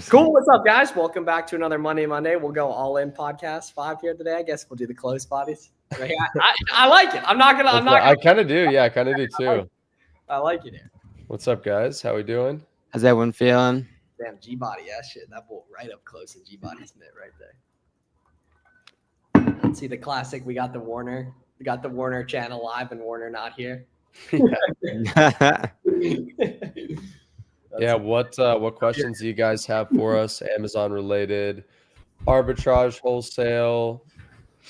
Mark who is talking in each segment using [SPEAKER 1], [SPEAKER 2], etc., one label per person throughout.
[SPEAKER 1] Cool. What's up, guys? Welcome back to another Monday. We'll go all in podcast 5 here today. I guess we'll do the close bodies. I like it. I'm not gonna.
[SPEAKER 2] I kind of do. Yeah, I kind of do too.
[SPEAKER 1] I like it here.
[SPEAKER 2] What's up, guys? How we doing?
[SPEAKER 3] How's everyone feeling?
[SPEAKER 1] Damn, G body. Yeah, shit. That bull right up close in G body's mitt right there. Let's see the classic. We got the Warner. We got the Warner channel live and Warner not here.
[SPEAKER 2] Yeah, what questions do you guys have for us? Amazon related, arbitrage, wholesale.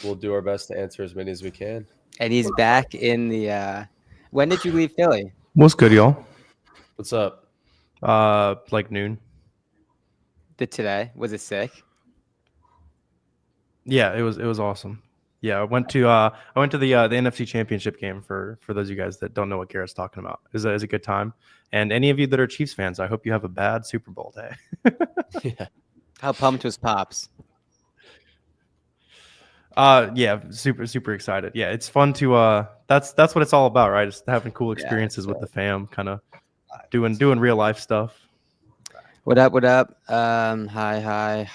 [SPEAKER 2] We'll do our best to answer as many as we can.
[SPEAKER 3] And he's back in the when did you leave Philly?
[SPEAKER 4] What's good, y'all?
[SPEAKER 2] What's up?
[SPEAKER 4] Like noon.
[SPEAKER 3] Today? Was it sick?
[SPEAKER 4] Yeah, it was awesome. Yeah, I went to the NFC Championship game for those of you guys that don't know what Garrett's talking about. It was a good time. And any of you that are Chiefs fans, I hope you have a bad Super Bowl day.
[SPEAKER 2] Yeah.
[SPEAKER 3] How pumped was Pops?
[SPEAKER 4] Yeah, super excited. Yeah, it's fun to that's what it's all about, right? It's having cool experiences with the fam, kind of doing real life stuff.
[SPEAKER 3] What up? Hi.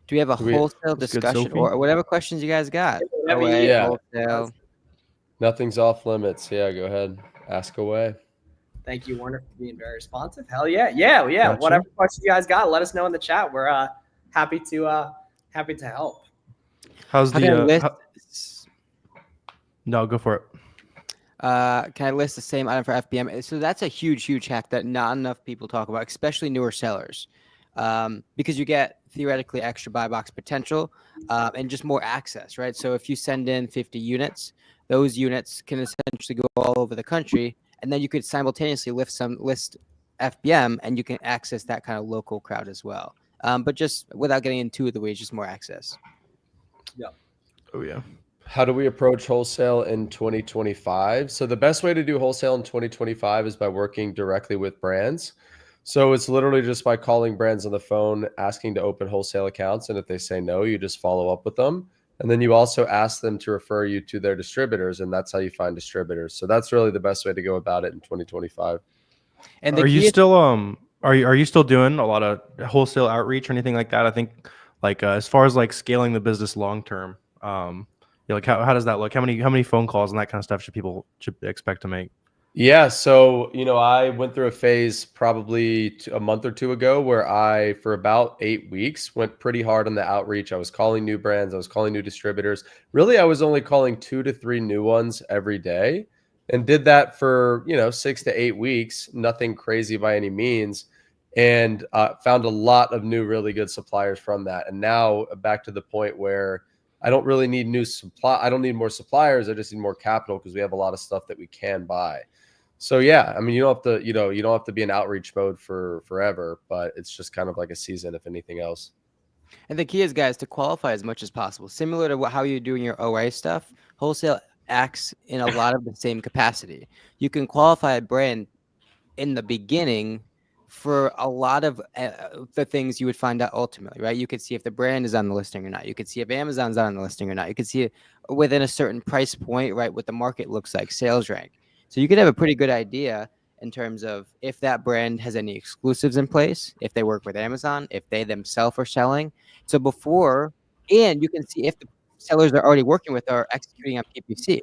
[SPEAKER 3] Do we have a wholesale discussion or whatever questions you guys got?
[SPEAKER 2] Wholesale. Nothing's off limits. Yeah, go ahead. Ask away.
[SPEAKER 1] Thank you, Warner, for being very responsive. Hell yeah. Gotcha. Whatever questions you guys got, let us know in the chat. We're happy to help.
[SPEAKER 4] How's the No, go for it.
[SPEAKER 3] Can I list the same item for FBM? So that's a huge hack that not enough people talk about, especially newer sellers, because you get theoretically extra buy box potential and just more access, right? So if you send in 50 units, those units can essentially go all over the country, and then you could simultaneously list FBM, and you can access that kind of local crowd as well. But just without getting into the weeds, just more access.
[SPEAKER 1] Yeah.
[SPEAKER 4] Oh yeah.
[SPEAKER 2] How do we approach wholesale in 2025? So the best way to do wholesale in 2025 is by working directly with brands. So it's literally just by calling brands on the phone, asking to open wholesale accounts. And if they say no, you just follow up with them. And then you also ask them to refer you to their distributors. And that's how you find distributors. So that's really the best way to go about it in 2025.
[SPEAKER 4] And are you still are you still doing a lot of wholesale outreach or anything like that? I think like as far as like scaling the business long term, like how does that look? How many phone calls and that kind of stuff should people expect to make?
[SPEAKER 2] Yeah, so I went through a phase probably a month or two ago where I, for about 8 weeks, went pretty hard on the outreach. I was calling new brands, I was calling new distributors. Really, I was only calling 2 to 3 new ones every day, and did that for 6 to 8 weeks. Nothing crazy by any means, and found a lot of new, really good suppliers from that. And now back to the point where I don't really need new supply. I don't need more suppliers. I just need more capital because we have a lot of stuff that we can buy. So yeah, I mean, you don't have to, you don't have to be in outreach mode for forever, but it's just kind of like a season, if anything else.
[SPEAKER 3] And the key is, guys, to qualify as much as possible. Similar to how you're doing your OA stuff, wholesale acts in a lot of the same capacity. You can qualify a brand in the beginning for a lot of the things you would find out ultimately, right? You could see if the brand is on the listing or not. You could see if Amazon's on the listing or not. You could see it within a certain price point, right? What the market looks like, sales rank. So you could have a pretty good idea in terms of if that brand has any exclusives in place, if they work with Amazon, if they themselves are selling. So and you can see if the sellers they're already working with are executing on PPC,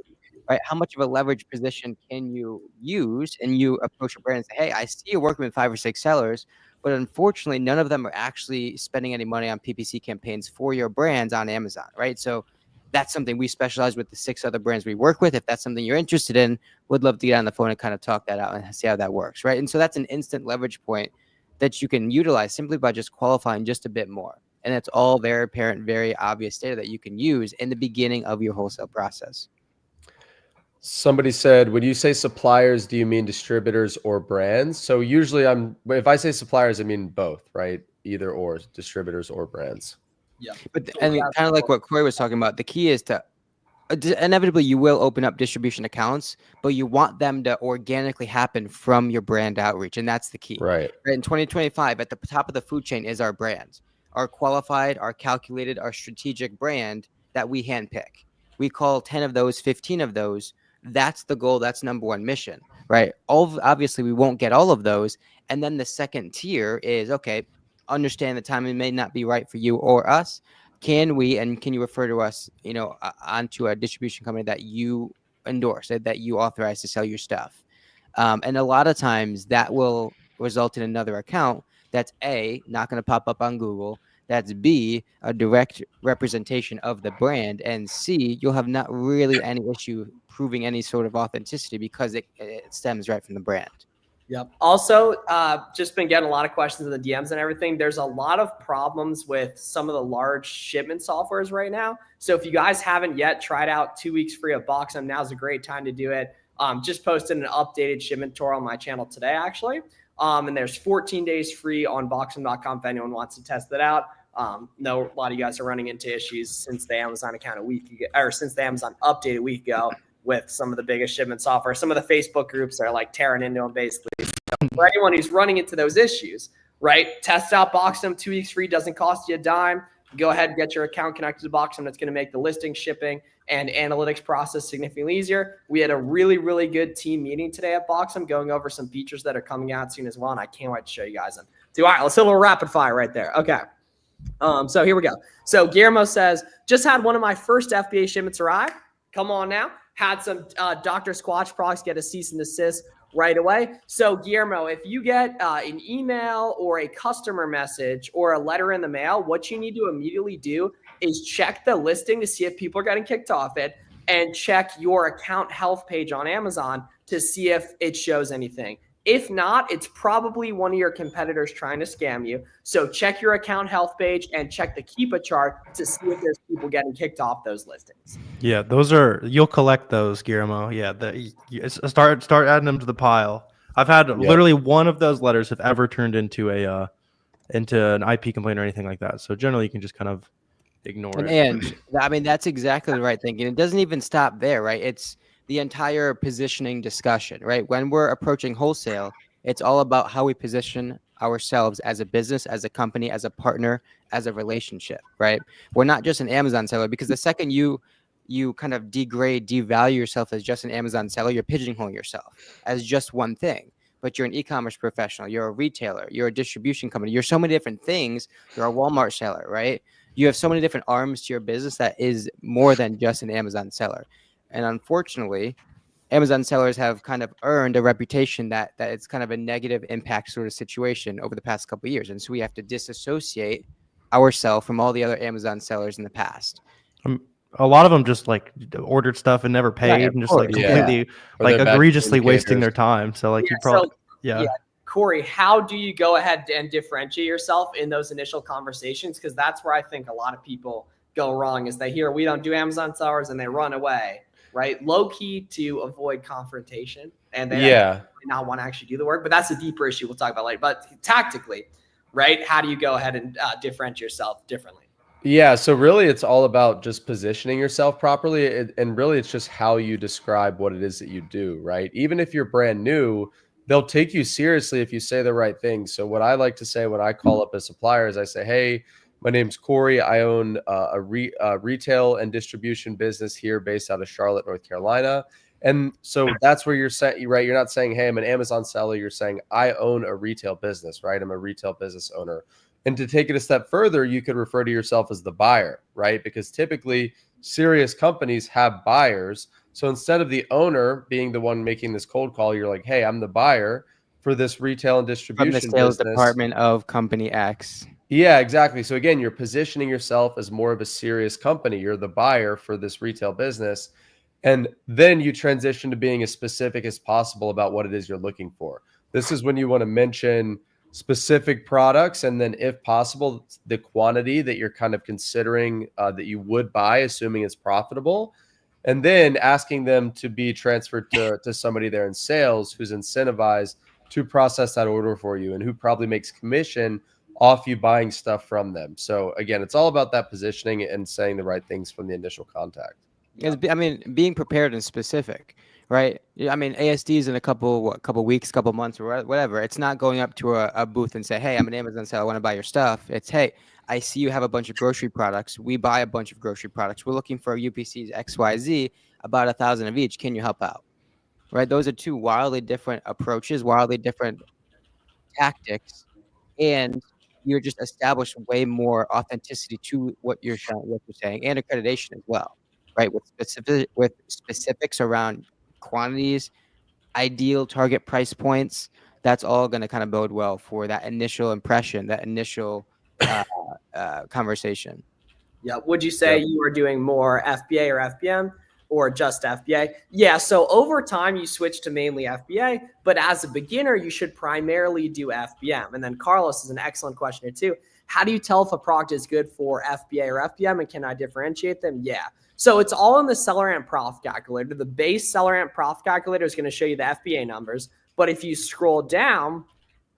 [SPEAKER 3] right? How much of a leverage position can you use? And you approach a brand and say, hey, I see you're working with 5 or 6 sellers, but unfortunately, none of them are actually spending any money on PPC campaigns for your brands on Amazon, right? So that's something we specialize with the 6 other brands we work with. If that's something you're interested in, would love to get on the phone and kind of talk that out and see how that works, right? And so that's an instant leverage point that you can utilize simply by just qualifying just a bit more. And it's all very apparent, very obvious data that you can use in the beginning of your wholesale process.
[SPEAKER 2] Somebody said, when you say suppliers, do you mean distributors or brands? So usually if I say suppliers, I mean both, right? Either or, distributors or brands.
[SPEAKER 1] Yeah.
[SPEAKER 3] But and kind of like what Corey was talking about, the key is to inevitably you will open up distribution accounts, but you want them to organically happen from your brand outreach. And that's the key.
[SPEAKER 2] Right.
[SPEAKER 3] In 2025, at the top of the food chain is our brand, our qualified, our calculated, our strategic brand that we handpick. We call 10 of those, 15 of those. That's the goal. That's number one mission. right? Obviously, we won't get all of those. And then the second tier is, okay, understand the timing may not be right for you or us. Can you refer to us, onto a distribution company that you endorse, that you authorize to sell your stuff? And a lot of times that will result in another account that's A, not going to pop up on Google. That's B, a direct representation of the brand. And C, you'll have not really any issue proving any sort of authenticity because it stems right from the brand.
[SPEAKER 1] Yep. Also, just been getting a lot of questions in the DMs and everything. There's a lot of problems with some of the large shipment softwares right now. So if you guys haven't yet tried out 2 weeks free of Boxem, now's a great time to do it. Just posted an updated shipment tour on my channel today, actually. And there's 14 days free on Boxem.com if anyone wants to test it out. No, a lot of you guys are running into issues since the Amazon account since the Amazon update a week ago with some of the biggest shipment software. Some of the Facebook groups are like tearing into them basically. So for anyone who's running into those issues, right? Test out Boxem, 2 weeks free, doesn't cost you a dime. Go ahead and get your account connected to Boxem. That's going to make the listing, shipping, and analytics process significantly easier. We had a really, really good team meeting today at Boxem, going over some features that are coming out soon as well, and I can't wait to show you guys them. So, all right, let's hit a little rapid fire right there. Okay. So here we go. So Guillermo says, just had one of my first FBA shipments arrive. Come on now. Had some Dr. Squatch products get a cease and desist right away. So Guillermo, if you get an email or a customer message or a letter in the mail, what you need to immediately do is check the listing to see if people are getting kicked off it, and check your account health page on Amazon to see if it shows anything. If not, it's probably one of your competitors trying to scam you. So check your account health page and check the Keepa chart to see if there's people getting kicked off those listings.
[SPEAKER 4] Yeah, you'll collect those, Guillermo. Yeah, start adding them to the pile. I've had literally one of those letters have ever turned into an IP complaint or anything like that. So generally, you can just kind of ignore it.
[SPEAKER 3] And I mean, that's exactly the right thing. And it doesn't even stop there, right? It's the entire positioning discussion, right? When we're approaching wholesale, it's all about how we position ourselves as a business, as a company, as a partner, as a relationship, right? We're not just an Amazon seller, because the second you kind of devalue yourself as just an Amazon seller, you're pigeonholing yourself as just one thing. But you're an e-commerce professional, you're a retailer, you're a distribution company, you're so many different things. You're a Walmart seller, right? You have so many different arms to your business that is more than just an Amazon seller. And unfortunately, Amazon sellers have kind of earned a reputation that it's kind of a negative impact sort of situation over the past couple of years. And so we have to disassociate ourselves from all the other Amazon sellers in the past.
[SPEAKER 4] A lot of them just like ordered stuff and never paid, and just like completely like egregiously wasting their time. So like you probably
[SPEAKER 1] Corey, how do you go ahead and differentiate yourself in those initial conversations? Because that's where I think a lot of people go wrong, is they hear we don't do Amazon sellers and they run away, right? Low key to avoid confrontation, and they not want to actually do the work. But that's a deeper issue we'll talk about later. But tactically, right, how do you go ahead and differentiate yourself differently?
[SPEAKER 2] Yeah, so really it's all about just positioning yourself properly, and really it's just how you describe what it is that you do, right? Even if you're brand new, they'll take you seriously if you say the right things. So what I like to say when I call up a supplier is I say, hey, my name's Corey. I own a retail and distribution business here based out of Charlotte, North Carolina. And so that's where you're saying, right? You're not saying, hey, I'm an Amazon seller. You're saying, I own a retail business, right? I'm a retail business owner. And to take it a step further, you could refer to yourself as the buyer, right? Because typically serious companies have buyers. So instead of the owner being the one making this cold call, you're like, hey, I'm the buyer for this retail and distribution
[SPEAKER 3] from the sales
[SPEAKER 2] business.
[SPEAKER 3] Department of company X.
[SPEAKER 2] Yeah, exactly. So again, you're positioning yourself as more of a serious company. You're the buyer for this retail business. And then you transition to being as specific as possible about what it is you're looking for. This is when you want to mention specific products, and then if possible, the quantity that you're kind of considering that you would buy, assuming it's profitable. And then asking them to be transferred to somebody there in sales who's incentivized to process that order for you and who probably makes commission off you buying stuff from them. So again, it's all about that positioning and saying the right things from the initial contact.
[SPEAKER 3] I mean, being prepared and specific, right? I mean, ASDs in a couple weeks, couple months, or whatever. It's not going up to a booth and say, hey, I'm an Amazon seller, I want to buy your stuff. It's, hey, I see you have a bunch of grocery products. We buy a bunch of grocery products. We're looking for UPCs XYZ, about 1,000 of each. Can you help out? right? Those are two wildly different approaches, wildly different tactics, and you're just established way more authenticity to what you're showing, what you're saying, and accreditation as well, right? With specifics around quantities, ideal target price points. That's all going to kind of bode well for that initial impression, that initial conversation.
[SPEAKER 1] Yeah. Would you say
[SPEAKER 2] Yep.
[SPEAKER 1] you were doing more FBA or FBM or just FBA? Yeah. So over time, you switch to mainly FBA, but as a beginner, you should primarily do FBM. And then Carlos is an excellent question here too. How do you tell if a product is good for FBA or FBM, and can I differentiate them? Yeah. So it's all in the seller and profit calculator. The base seller and profit calculator is going to show you the FBA numbers. But if you scroll down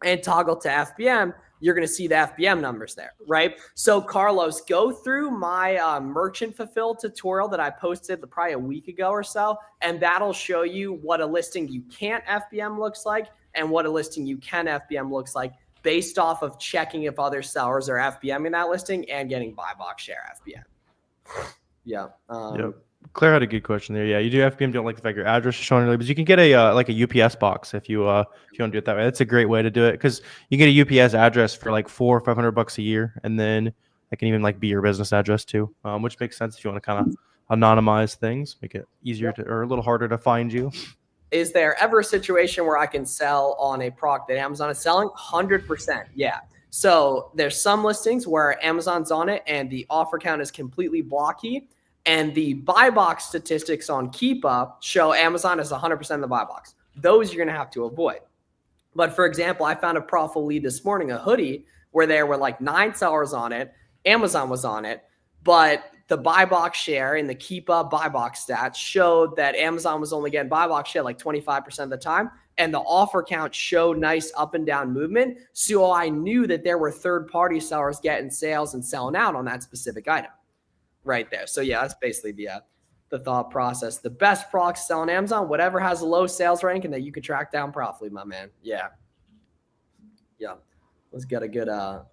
[SPEAKER 1] and toggle to FBM, you're going to see the FBM numbers there, right? So Carlos, go through my merchant fulfill tutorial that I posted probably a week ago or so, and that'll show you what a listing you can't FBM looks like and what a listing you can FBM looks like based off of checking if other sellers are FBMing that listing and getting buy box share FBM. Yeah.
[SPEAKER 4] Yep. Claire had a good question there. Yeah, you do FBM. Don't like the fact your address is shown early, but you can get a like a UPS box if you want to do it that way. That's a great way to do it because you get a UPS address for like $400 or $500 a year, and then it can even like be your business address too, which makes sense if you want to kind of anonymize things, make it easier to or a little harder to find you.
[SPEAKER 1] Is there ever a situation where I can sell on a product that Amazon is selling? 100%. Yeah. So there's some listings where Amazon's on it and the offer count is completely blocky. And the buy box statistics on Keep Up show Amazon is 100% of the buy box. Those you're going to have to avoid. But for example, I found a profitable lead this morning, a hoodie, where there were like 9 sellers on it. Amazon was on it, but the buy box share in the Keep Up buy box stats showed that Amazon was only getting buy box share like 25% of the time. And the offer count showed nice up and down movement. So I knew that there were third-party sellers getting sales and selling out on that specific item right there. So yeah, that's basically the thought process. The best products sell on Amazon, whatever has a low sales rank and that you can track down profitably, my man. Yeah. Yeah. Let's get a good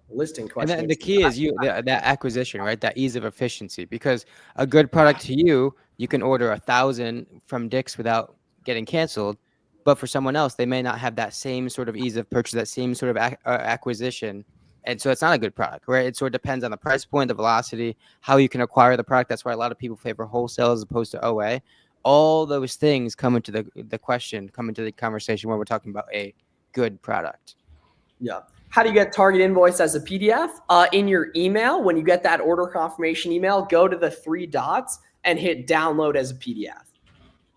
[SPEAKER 1] listing question.
[SPEAKER 3] And the key is that acquisition, right? That ease of efficiency, because a good product to you, you can order 1,000 from Dick's without getting canceled. But for someone else, they may not have that same sort of ease of purchase, that same sort of acquisition. And so it's not a good product, right? It sort of depends on the price point, the velocity, how you can acquire the product. That's why a lot of people favor wholesale as opposed to OA. All those things come into the question, come into the conversation when we're talking about a good product.
[SPEAKER 1] Yeah. How do you get target invoice as a PDF? In your email, when you get that order confirmation email, go to the 3 dots and hit download as a PDF.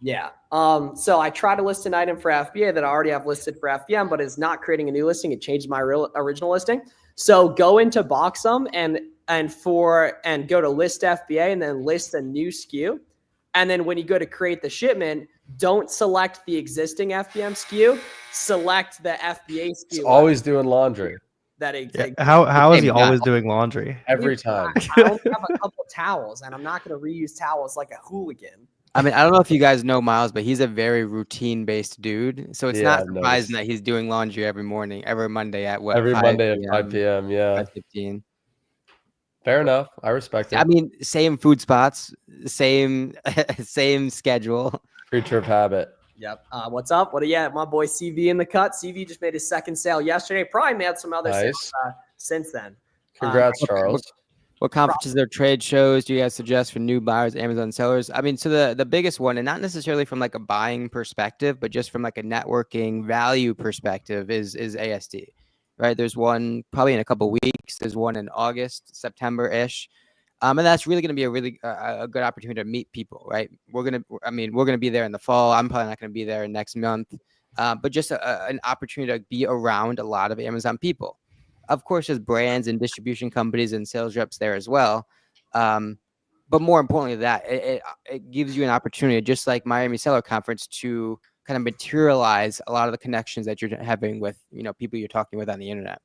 [SPEAKER 1] Yeah. So I try to list an item for FBA that I already have listed for FBM, but it's not creating a new listing. It changed my original listing. So go into Boxum and go to list FBA and then list a new SKU. And then when you go to create the shipment, don't select the existing FBM SKU, select the FBA SKU.
[SPEAKER 2] It's always doing laundry.
[SPEAKER 4] How is he always doing laundry?
[SPEAKER 2] Every time.
[SPEAKER 1] I only have a couple towels and I'm not going to reuse towels like a hooligan.
[SPEAKER 3] I mean, I don't know if you guys know Miles, but he's a very routine-based dude. So it's not surprising that he's doing laundry every morning, every Monday at what?
[SPEAKER 2] Every Monday at 5 p.m. Yeah.
[SPEAKER 3] 5:15.
[SPEAKER 2] Fair enough. I respect it.
[SPEAKER 3] I mean, same food spots, same schedule.
[SPEAKER 2] Creature of habit.
[SPEAKER 1] Yep. What's up? My boy CV in the cut. CV just made his second sale yesterday. Probably made some other sales since then.
[SPEAKER 2] Congrats, Charles.
[SPEAKER 3] What conferences or trade shows do you guys suggest for new buyers, Amazon sellers? I mean, so the biggest one, and not necessarily from like a buying perspective, but just from like a networking value perspective is ASD, right? There's one probably in a couple of weeks. There's one in August, September-ish. And that's really going to be a good opportunity to meet people, right? We're going to be there in the fall. I'm probably not going to be there next month, but just an opportunity to be around a lot of Amazon people. Of course, there's brands and distribution companies and sales reps there as well. But more importantly than that, it gives you an opportunity, just like Miami Seller Conference, to kind of materialize a lot of the connections that you're having with, people you're talking with on the internet.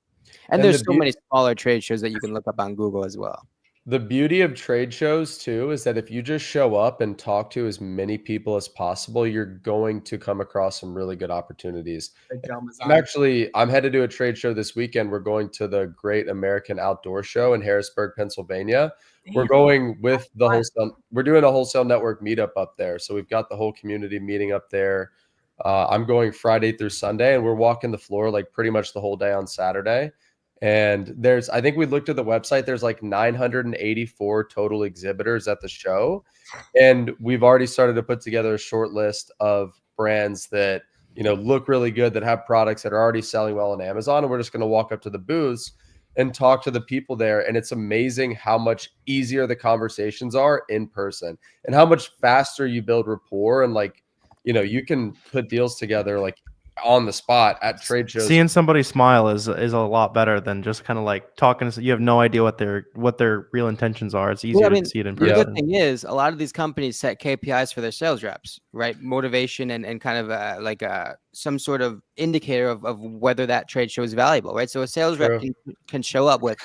[SPEAKER 3] And there's so many smaller trade shows that you can look up on Google as well.
[SPEAKER 2] The beauty of trade shows too is that if you just show up and talk to as many people as possible, you're going to come across some really good opportunities. I'm headed to a trade show this weekend. We're going to the Great American Outdoor Show in Harrisburg, Pennsylvania. We're going with the wholesale. We're doing a wholesale network meetup up there. So we've got the whole community meeting up there. I'm going Friday through Sunday, and we're walking the floor like pretty much the whole day on Saturday. And I think we looked at the website, there's like 984 total exhibitors at the show. And we've already started to put together a short list of brands that, look really good, that have products that are already selling well on Amazon. And we're just going to walk up to the booths and talk to the people there. And it's amazing how much easier the conversations are in person and how much faster you build rapport. And like, you can put deals together like on the spot at trade shows.
[SPEAKER 4] Seeing somebody smile is a lot better than just kind of like talking. You have no idea what their real intentions are. It's easier to see it in person.
[SPEAKER 3] The good thing is a lot of these companies set KPIs for their sales reps, right? Motivation and kind of some sort of indicator of whether that trade show is valuable, right? So a sales rep can show up with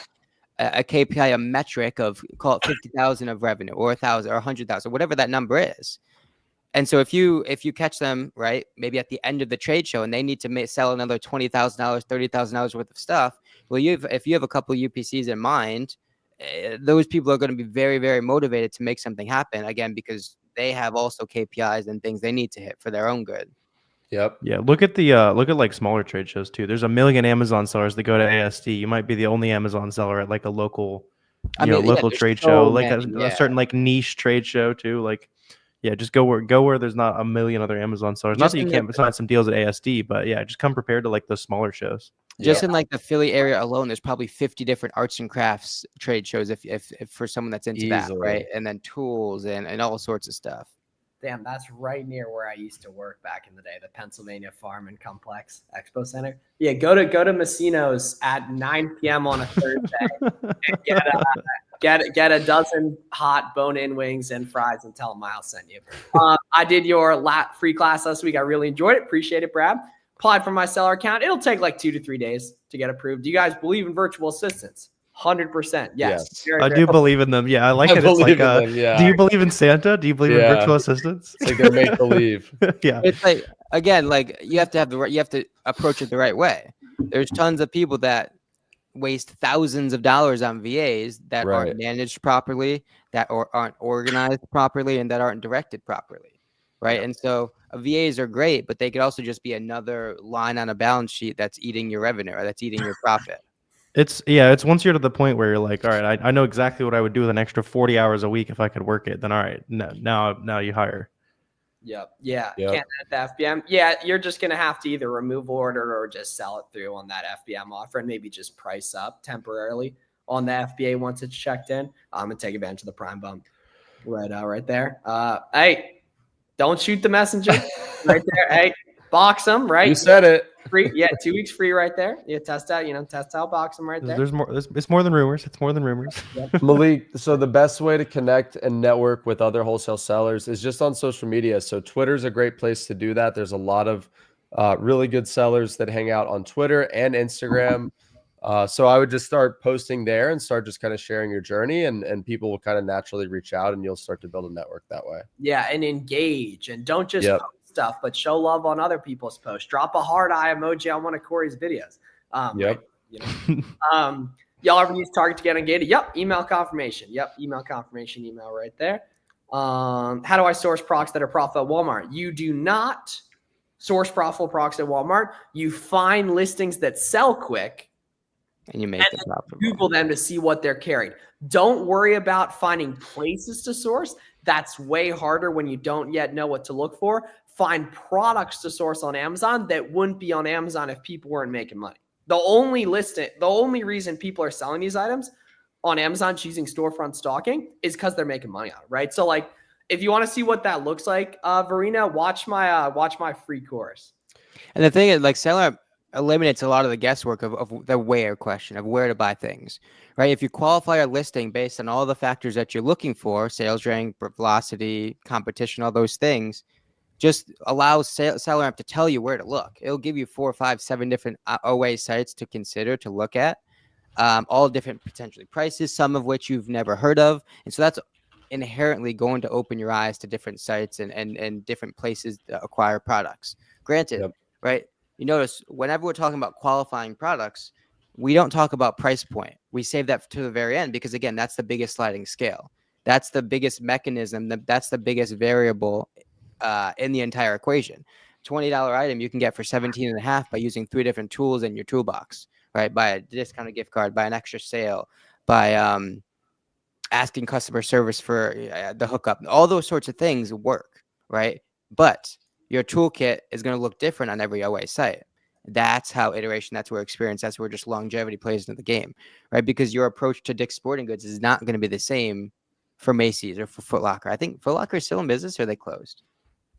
[SPEAKER 3] a KPI, a metric of, call it 50,000 of revenue or 1,000 or 100,000, whatever that number is. And so if you catch them, right, maybe at the end of the trade show and they need to sell another $20,000, $30,000 worth of stuff, well, if you have a couple of UPCs in mind, those people are going to be very, very motivated to make something happen, again, because they have also KPIs and things they need to hit for their own good.
[SPEAKER 2] Yep.
[SPEAKER 4] Yeah. Look at like smaller trade shows too. There's a million Amazon sellers that go to ASD. You might be the only Amazon seller at like a local, local trade show, like a certain like niche trade show too. Like, yeah, just go where there's not a million other Amazon sellers. Not that you can't sign some deals at ASD, but yeah, just come prepared to like the smaller shows.
[SPEAKER 3] Just in like the Philly area alone, there's probably 50 different arts and crafts trade shows if for someone that's into that, right? And then tools and all sorts of stuff.
[SPEAKER 1] Damn, that's right near where I used to work back in the day, the Pennsylvania Farm and Complex Expo Center. Yeah, go to Massino's at 9 p.m. on a Thursday and get a dozen hot bone-in wings and fries and tell them Miles sent you. I did your free class last week. I really enjoyed it. Appreciate it, Brad. Applied for my seller account. It'll take like 2 to 3 days to get approved. Do you guys believe in virtual assistants? 100%. Yes.
[SPEAKER 4] I do believe in them. Yeah, I like it. It's like, do you believe in Santa? Do you believe in virtual assistants?
[SPEAKER 2] It's like they're make believe.
[SPEAKER 4] Yeah.
[SPEAKER 3] It's like, again, like you have to approach it the right way. There's tons of people that waste thousands of dollars on VAs that aren't managed properly, that aren't organized properly, and that aren't directed properly. Right. And so VAs are great, but they could also just be another line on a balance sheet that's eating your revenue or that's eating your profit.
[SPEAKER 4] It's once you're to the point where you're like, all right, I know exactly what I would do with an extra 40 hours a week if I could work it. Then all right, now you hire.
[SPEAKER 1] Yep. Yeah. Can't at the FBM. Yeah, you're just gonna have to either remove order or just sell it through on that FBM offer and maybe just price up temporarily on the FBA once it's checked in. And take advantage of the prime bump right there. Hey, don't shoot the messenger right there. Hey, box them, right?
[SPEAKER 2] You said it.
[SPEAKER 1] Free. Yeah, 2 weeks free right there. Yeah, test out, box them right there.
[SPEAKER 4] There's more. It's more than rumors. It's more than rumors.
[SPEAKER 1] Yep.
[SPEAKER 2] Malik, so the best way to connect and network with other wholesale sellers is just on social media. So Twitter's a great place to do that. There's a lot of really good sellers that hang out on Twitter and Instagram. So I would just start posting there and start just kind of sharing your journey, and people will kind of naturally reach out, and you'll start to build a network that way.
[SPEAKER 1] Yeah, and engage, and don't just post stuff, but show love on other people's posts. Drop a heart eye emoji on one of Corey's videos. Y'all ever use Target to get engaged? Yep. Email confirmation. Yep. Email confirmation email right there. How do I source products that are profitable at Walmart? You do not source profitable products at Walmart. You find listings that sell quick
[SPEAKER 3] and you make them profitable.
[SPEAKER 1] Google them to see what they're carrying. Don't worry about finding places to source. That's way harder when you don't yet know what to look for. Find products to source on Amazon that wouldn't be on Amazon if people weren't making money. The only reason people are selling these items on Amazon choosing storefront stocking is because they're making money on it, right? So like, if you want to see what that looks like, Verena, watch my free course.
[SPEAKER 3] And the thing is, like, seller eliminates a lot of the guesswork of the where question of where to buy things, right? If you qualify a listing based on all the factors that you're looking for, sales rank, velocity, competition, all those things, just allows seller app to tell you where to look. It'll give you 4, 5, 7 different OA sites to consider, to look at, all different potentially prices, some of which you've never heard of. And so that's inherently going to open your eyes to different sites and different places to acquire products. Granted, right? You notice whenever we're talking about qualifying products, we don't talk about price point. We save that to the very end because, again, that's the biggest sliding scale. That's the biggest mechanism. That's the biggest variable in the entire equation. $20 item you can get for 17.5 by using 3 different tools in your toolbox, right? Buy a discounted gift card, buy an extra sale, by asking customer service for the hookup. All those sorts of things work, right? But your toolkit is going to look different on every OA site. That's how iteration, that's where experience, that's where just longevity plays into the game, right? Because your approach to Dick's Sporting Goods is not going to be the same for Macy's or for Foot Locker. I think Foot Locker is still in business, or are they closed?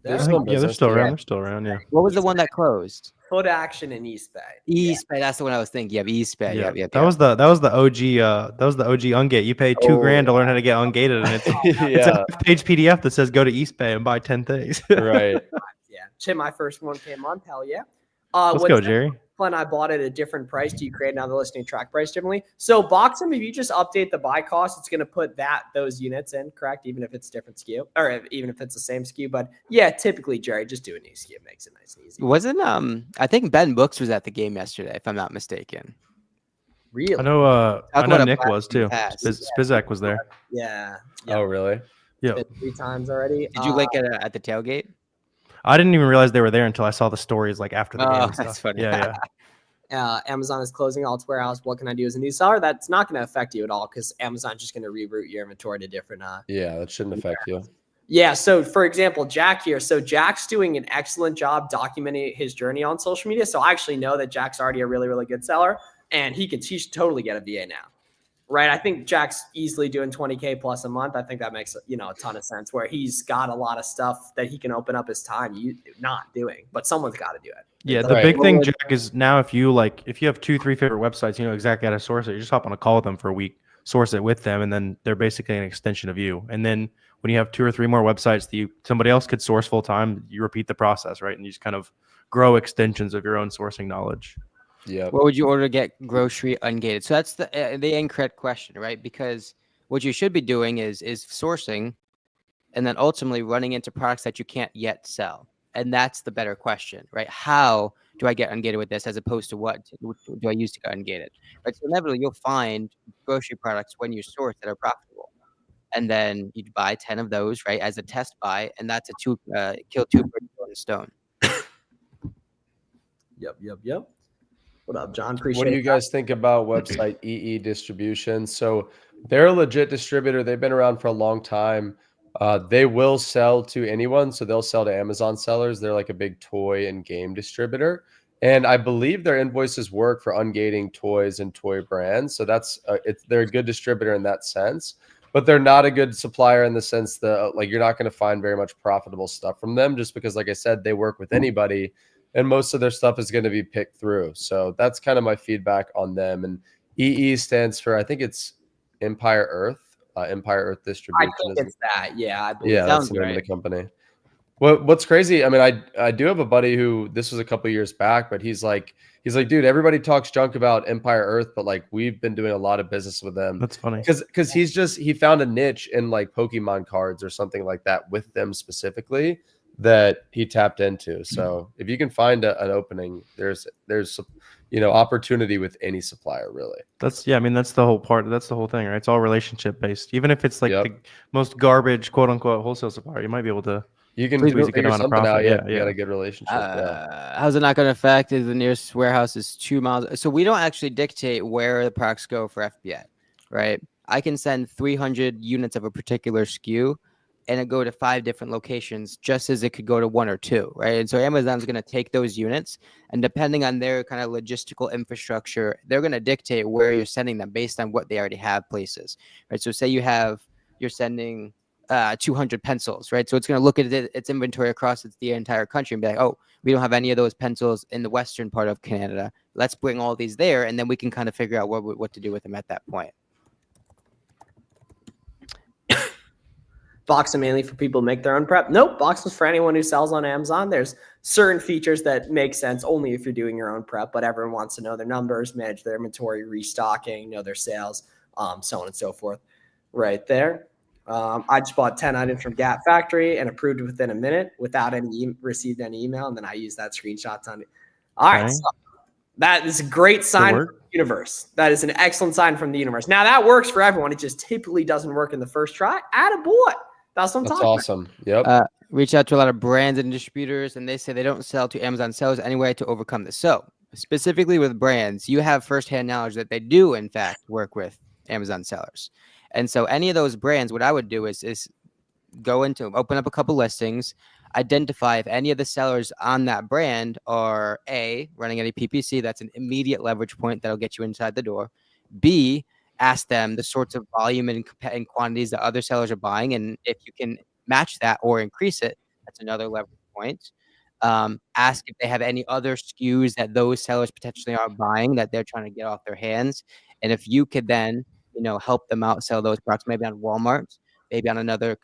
[SPEAKER 2] They're still in
[SPEAKER 4] they're
[SPEAKER 2] business,
[SPEAKER 4] still
[SPEAKER 2] yeah.
[SPEAKER 4] around. They're still around. Yeah.
[SPEAKER 3] What was the one that closed?
[SPEAKER 1] Foot Action in East Bay.
[SPEAKER 3] East Bay. That's the one I was thinking of. East Bay.
[SPEAKER 4] Yeah.
[SPEAKER 3] Yep.
[SPEAKER 4] That was the OG. That was the OG ungate. You pay $2,000 to learn how to get ungated, and it's a page PDF that says go to East Bay and buy 10 things.
[SPEAKER 2] Right.
[SPEAKER 1] Yeah. Chip, my first 1K month. Hell yeah.
[SPEAKER 4] Let's go, Jerry.
[SPEAKER 1] When I bought it at a different price, do you create another listing track price differently? So Boxem, if you just update the buy cost, it's going to put those units in, correct? Even if it's different SKU, or even if it's the same SKU. But yeah, typically, Jerry, just do a new SKU. Makes it nice and easy.
[SPEAKER 3] Wasn't I think Ben Books was at the game yesterday, if I'm not mistaken.
[SPEAKER 1] Really?
[SPEAKER 4] I know Nick was too. Spizak was there.
[SPEAKER 1] Yeah.
[SPEAKER 2] Oh, really?
[SPEAKER 4] Yeah.
[SPEAKER 1] 3 times already.
[SPEAKER 3] Did you link it at the tailgate?
[SPEAKER 4] I didn't even realize they were there until I saw the stories like after the game. And
[SPEAKER 3] That's
[SPEAKER 4] stuff.
[SPEAKER 3] funny.
[SPEAKER 1] Yeah. Amazon is closing all its warehouse. What can I do as a new seller? That's not going to affect you at all because Amazon's just going to reroute your inventory to different.
[SPEAKER 2] Yeah, that shouldn't affect you.
[SPEAKER 1] Yeah. So, for example, Jack here. So, Jack's doing an excellent job documenting his journey on social media. So, I actually know that Jack's already a really, really good seller, and he should totally get a VA now. Right. I think Jack's easily doing 20K plus a month. I think that makes, a ton of sense where he's got a lot of stuff that he can open up his time not doing, but someone's got to do it.
[SPEAKER 4] Yeah. The big thing, Jack, is now if you have 2-3 favorite websites, you know exactly how to source it. You just hop on a call with them for a week, source it with them, and then they're basically an extension of you. And then when you have 2 or 3 more websites that somebody else could source full time, you repeat the process, right? And you just kind of grow extensions of your own sourcing knowledge.
[SPEAKER 2] Yeah.
[SPEAKER 3] What would you order to get grocery ungated? So that's the incorrect question, right? Because what you should be doing is sourcing and then ultimately running into products that you can't yet sell. And that's the better question, right? How do I get ungated with this as opposed to what do I use to get ungated? Right? So inevitably you'll find grocery products when you source that are profitable. And then you'd buy 10 of those, right, as a test buy. And that's kill 2 birds with 1 stone.
[SPEAKER 1] Yep. What up, John? Appreciate it.
[SPEAKER 2] What do you guys think about website EE Distribution? So they're a legit distributor. They've been around for a long time. They will sell to anyone. So they'll sell to Amazon sellers. They're like a big toy and game distributor. And I believe their invoices work for ungating toys and toy brands. So they're a good distributor in that sense. But they're not a good supplier in the sense that you're not going to find very much profitable stuff from them just because, like I said, they work with anybody. And most of their stuff is going to be picked through. So that's kind of my feedback on them. And EE stands for, I think it's Empire Earth Distribution.
[SPEAKER 1] I think it's that. Yeah. I believe
[SPEAKER 2] that's the name of the company. What's crazy? I mean, I do have a buddy who, this was a couple years back, but he's like, dude, everybody talks junk about Empire Earth, but we've been doing a lot of business with them.
[SPEAKER 4] That's funny.
[SPEAKER 2] Because he found a niche in Pokemon cards or something like that with them specifically that he tapped into. So if you can find an opening, there's opportunity with any supplier, really.
[SPEAKER 4] That's the whole part. That's the whole thing, right? It's all relationship based. Even if it's the most garbage, quote unquote, wholesale supplier, you might be able to.
[SPEAKER 2] You can figure something out. Yeah, you got a good relationship.
[SPEAKER 3] How's it not going to affect? Is the nearest warehouse is 2 miles? So we don't actually dictate where the products go for FBA, right? I can send 300 units of a particular SKU and it go to 5 different locations just as it could go to 1 or 2, right? And so Amazon's going to take those units and depending on their kind of logistical infrastructure, they're going to dictate where you're sending them based on what they already have places, right? So say you're sending 200 pencils, right? So it's going to look at its inventory across the entire country and be like, oh, we don't have any of those pencils in the western part of Canada. Let's bring all these there, and then we can kind of figure out what to do with them at that point.
[SPEAKER 1] Boxem mainly for people who make their own prep. Nope, Boxem's for anyone who sells on Amazon. There's certain features that make sense only if you're doing your own prep, but everyone wants to know their numbers, manage their inventory, restocking, know their sales, so on and so forth. Right there. I just bought 10 items from Gap Factory and approved it within a minute without received any email, and then I used that screenshot on it. All right, so that is a great sign from the universe. That is an excellent sign from the universe. Now that works for everyone. It just typically doesn't work in the first try. Attaboy. That's what I'm talking
[SPEAKER 2] awesome.
[SPEAKER 1] about.
[SPEAKER 2] Yep.
[SPEAKER 3] reached out to a lot of brands and distributors, and they say they don't sell to Amazon sellers anyway to overcome this. So specifically with brands, you have firsthand knowledge that they do, in fact, work with Amazon sellers. And so any of those brands, what I would do is go into open up a couple listings, identify if any of the sellers on that brand are A, running any PPC, that's an immediate leverage point that'll get you inside the door. B, ask them the sorts of volume and quantities that other sellers are buying, and if you can match that or increase it, that's another leverage point. Ask if they have any other SKUs that those sellers potentially are buying that they're trying to get off their hands, and if you could then help them out sell those products maybe on Walmart, maybe on another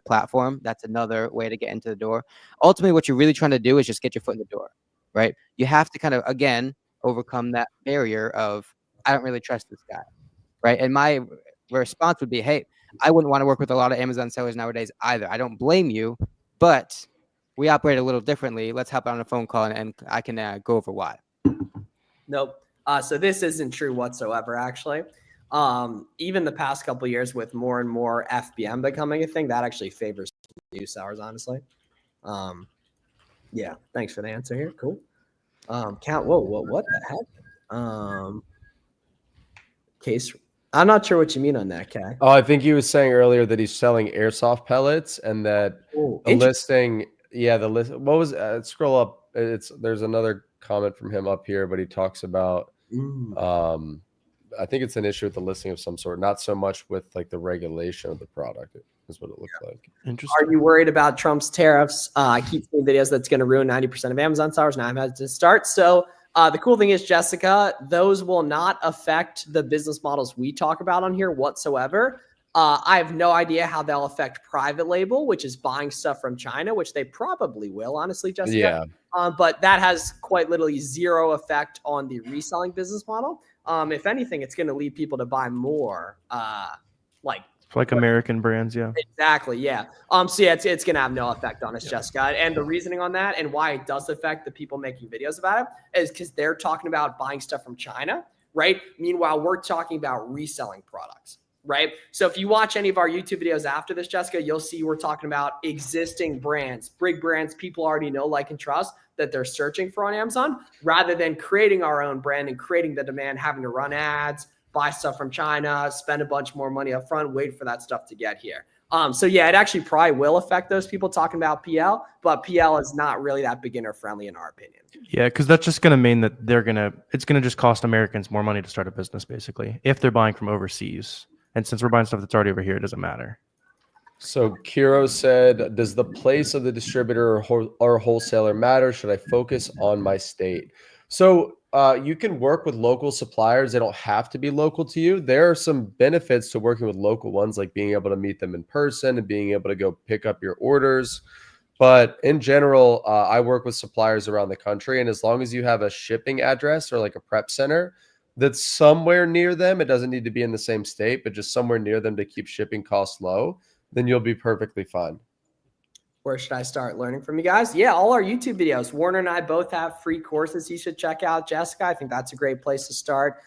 [SPEAKER 3] platform, that's another way to get into the door. Ultimately, what you're really trying to do is just get your foot in the door, right? You have to kind of, again, overcome that barrier of, I don't really trust this guy, right? And my response would be, hey, I wouldn't want to work with a lot of Amazon sellers nowadays either. I don't blame you, but we operate a little differently. Let's hop on a phone call and I can go over why.
[SPEAKER 1] Nope. So this isn't true whatsoever, actually. Even the past couple of years with more and more FBM becoming a thing, that actually favors new sellers, honestly. Yeah, thanks for the answer here. Cool. What the heck? Case, I'm not sure what you mean on that, Kai.
[SPEAKER 2] Oh, I think he was saying earlier that he's selling airsoft pellets and that the listing, the list. What was scroll up? There's another comment from him up here, but he talks about I think it's an issue with the listing of some sort, not so much with like the regulation of the product. Is what it looks like.
[SPEAKER 1] Interesting. Are you worried about Trump's tariffs? I keep seeing videos that's going to ruin 90% of Amazon sellers. Now I'm about to start. So the cool thing is, Jessica, those will not affect the business models we talk about on here whatsoever. I have no idea how they'll affect private label, which is buying stuff from China, which they probably will, honestly, Jessica.
[SPEAKER 2] Yeah.
[SPEAKER 1] But that has quite literally zero effect on the reselling business model. If anything, it's going to lead people to buy more,
[SPEAKER 4] like American brands, yeah.
[SPEAKER 1] Exactly, yeah. So yeah, it's gonna have no effect on us, Jessica. And the reasoning on that and why it does affect the people making videos about it is because they're talking about buying stuff from China, right? Meanwhile, we're talking about reselling products, right? So if you watch any of our YouTube videos after this, Jessica, you'll see we're talking about existing brands, big brands people already know, like, and trust that they're searching for on Amazon, rather than creating our own brand and creating the demand, having to run ads, buy stuff from China, spend a bunch more money up front, wait for that stuff to get here. So yeah, it actually probably will affect those people talking about PL, but PL is not really that beginner friendly in our opinion.
[SPEAKER 4] Yeah, because that's just going to mean that it's going to just cost Americans more money to start a business, basically, if they're buying from overseas. And since we're buying stuff that's already over here, it doesn't matter.
[SPEAKER 2] So Kiro said, does the place of the distributor or wholesaler matter? Should I focus on my state? So you can work with local suppliers. They don't have to be local to you. There are some benefits to working with local ones, like being able to meet them in person and being able to go pick up your orders. But in general, I work with suppliers around the country. And as long as you have a shipping address or like a prep center that's somewhere near them, it doesn't need to be in the same state, but just somewhere near them to keep shipping costs low, then you'll be perfectly fine.
[SPEAKER 1] Where should I start learning from you guys? Yeah, all our YouTube videos. Warner and I both have free courses you should check out, Jessica. I think that's a great place to start.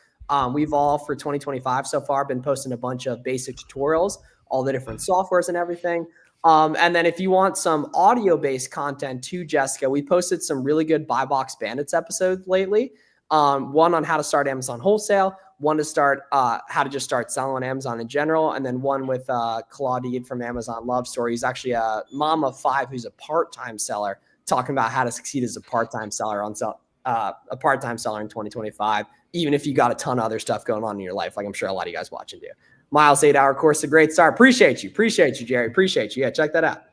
[SPEAKER 1] We've all, for 2025 so far, been posting a bunch of basic tutorials, all the different softwares and everything. And then if you want some audio-based content too, Jessica, we posted some really good Buy Box Bandits episodes lately. One on how to start Amazon wholesale, one to start how to just start selling on Amazon in general, and then one with Claudine from Amazon Love Story. He's actually a mom of 5 who's a part-time seller, talking about how to succeed as a part-time seller in 2025, even if you got a ton of other stuff going on in your life, like I'm sure a lot of you guys watching do. Miles 8-hour course, a great start. Appreciate you, Jerry. Appreciate you. Yeah, check that out.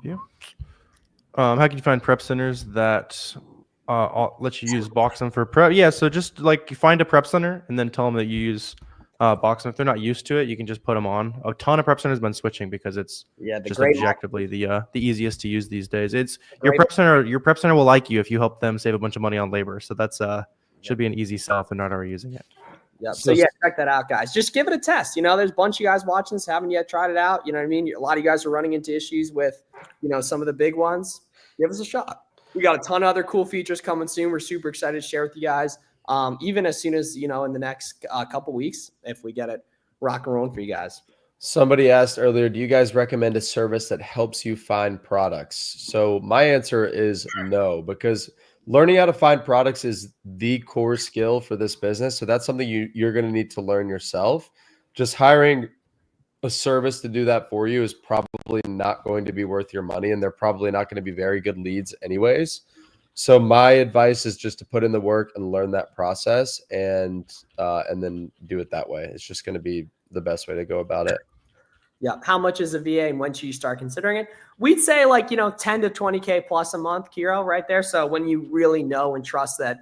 [SPEAKER 4] Yeah. How can you find prep centers that let you use Boxem for prep? Yeah, so just like find a prep center and then tell them that you use Boxem. If they're not used to it, you can just put them on. A ton of prep centers have been switching because it's just objectively the easiest to use these days. It's your prep center will like you if you help them save a bunch of money on labor. So that's should be an easy sell if they're not already using it.
[SPEAKER 1] Yep. So yeah, check that out, guys. Just give it a test. There's a bunch of you guys watching this haven't yet tried it out. You know what I mean? A lot of you guys are running into issues with, some of the big ones. Give us a shot. We got a ton of other cool features coming soon. We're super excited to share with you guys. Even as soon as, in the next couple weeks, if we get it rock and rolling for you guys.
[SPEAKER 2] Somebody asked earlier, do you guys recommend a service that helps you find products? So my answer is no, because learning how to find products is the core skill for this business. So that's something you're going to need to learn yourself. Just hiring a service to do that for you is probably not going to be worth your money, and they're probably not going to be very good leads anyways. So my advice is just to put in the work and learn that process, and then do it that way. It's just going to be the best way to go about it.
[SPEAKER 1] Yeah. How much is a VA and when should you start considering it? We'd say like, 10 to 20K plus a month, Kiro, right there. So when you really know and trust that,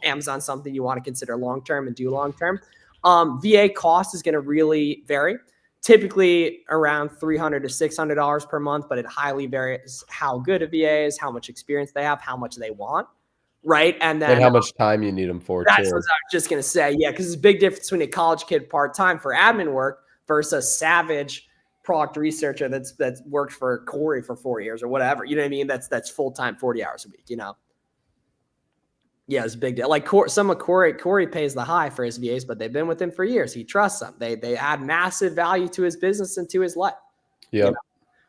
[SPEAKER 1] Amazon's something you want to consider long-term and do long-term, VA cost is going to really vary. Typically around $300 to $600 per month, but it highly varies how good a VA is, how much experience they have, how much they want, right? And then
[SPEAKER 2] how much time you need them for,
[SPEAKER 1] that's
[SPEAKER 2] too.
[SPEAKER 1] what I was just going to say. Yeah, because there's a big difference between a college kid part-time for admin work versus a savage product researcher that's worked for Corey for 4 years or whatever. You know what I mean? That's full-time, 40 hours a week, Yeah, it's a big deal. Like Corey pays the high for his VAs, but they've been with him for years. He trusts them. They add massive value to his business and to his life.
[SPEAKER 2] Yeah.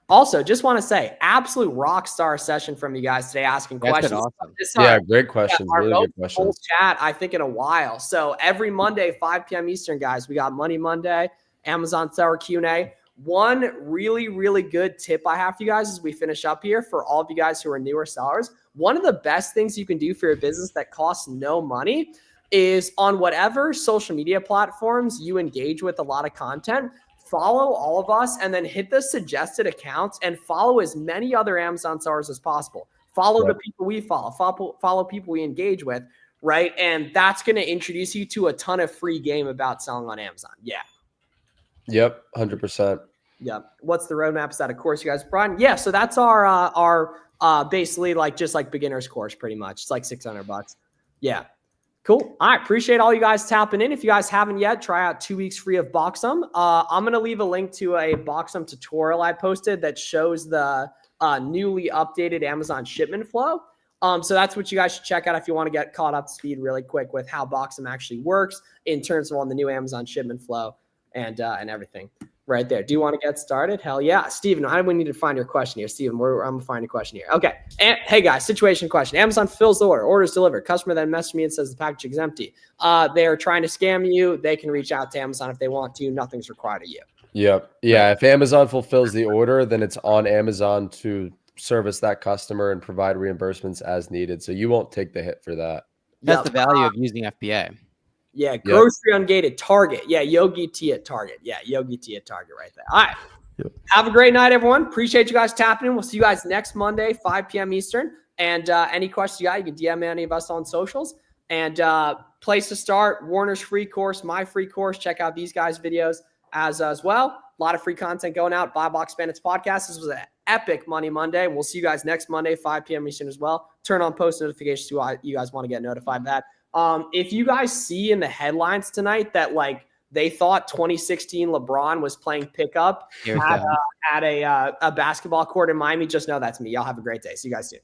[SPEAKER 1] Also, just want to say, absolute rock star session from you guys today, asking questions.
[SPEAKER 3] Awesome.
[SPEAKER 2] Yeah, great questions. Really good questions.
[SPEAKER 1] Chat, I think, in a while. So every Monday, 5 p.m. Eastern, guys, we got Money Monday, Amazon Seller Q&A. One really, really good tip I have for you guys as we finish up here for all of you guys who are newer sellers. One of the best things you can do for your business that costs no money is on whatever social media platforms you engage with a lot of content, follow all of us and then hit the suggested accounts and follow as many other Amazon sellers as possible. Follow the people we follow people we engage with, right? And that's going to introduce you to a ton of free game about selling on Amazon. Yeah.
[SPEAKER 2] Yep, 100%.
[SPEAKER 1] Yeah. What's the roadmap? Is that a course you guys brought? Yeah. So that's our basically just like beginner's course, pretty much. It's like $600. Yeah. Cool. All right. Appreciate all you guys tapping in. If you guys haven't yet, try out 2 weeks free of Boxum. I'm going to leave a link to a Boxum tutorial I posted that shows the newly updated Amazon shipment flow. So that's what you guys should check out if you want to get caught up to speed really quick with how Boxum actually works in terms of on the new Amazon shipment flow and everything right there. Do you want to get started? Hell yeah. Steven, I we need to find your question here. Steven, I'm going to find a question here. Okay. And, hey guys, situation question. Amazon fulfills the order. Order's delivered. Customer then messaged me and says the package is empty. They're trying to scam you. They can reach out to Amazon if they want to. Nothing's required of you.
[SPEAKER 2] Yep. Yeah. If Amazon fulfills the order, then it's on Amazon to service that customer and provide reimbursements as needed. So you won't take the hit for that.
[SPEAKER 3] That's the value of using FBA.
[SPEAKER 1] Yeah, grocery ungated, Target. Yeah, Yogi T at Target. Yeah, Yogi T at Target right there. All right. Yep. Have a great night, everyone. Appreciate you guys tapping in. We'll see you guys next Monday, 5 p.m. Eastern. And any questions you got, you can DM any of us on socials. And place to start, Warner's free course, my free course. Check out these guys' videos as well. A lot of free content going out. Buy Box Bandits podcast. This was an epic Money Monday. We'll see you guys next Monday, 5 p.m. Eastern as well. Turn on post notifications so you guys want to get notified of that. If you guys see in the headlines tonight that like they thought 2016 LeBron was playing pickup at a basketball court in Miami, just know that's me. Y'all have a great day. See you guys soon.